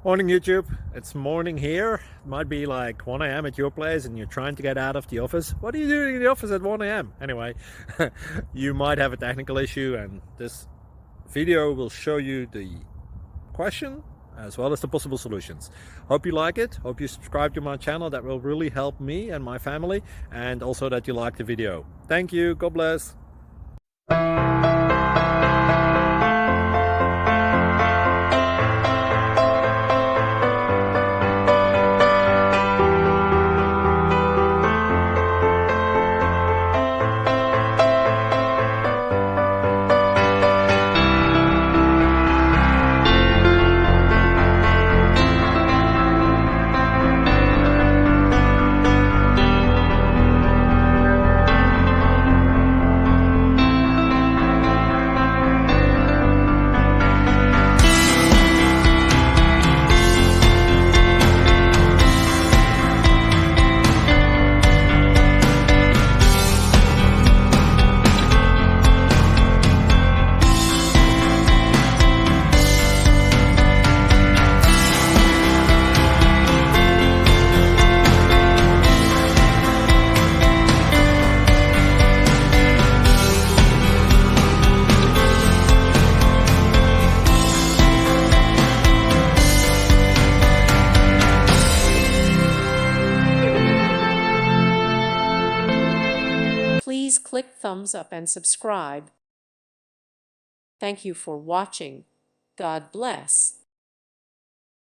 Morning YouTube, it's morning here. It might be like 1 a.m. at your place and you're trying to get out of the office. What are you doing in the office at 1 a.m.? Anyway, you might have a technical issue and this video will show you the question as well as the possible solutions. Hope you like it, hope you subscribe to my channel. That will really help me and my family, and also that you like the video. Thank you, God bless. Please click thumbs up and subscribe. Thank you for watching. God bless.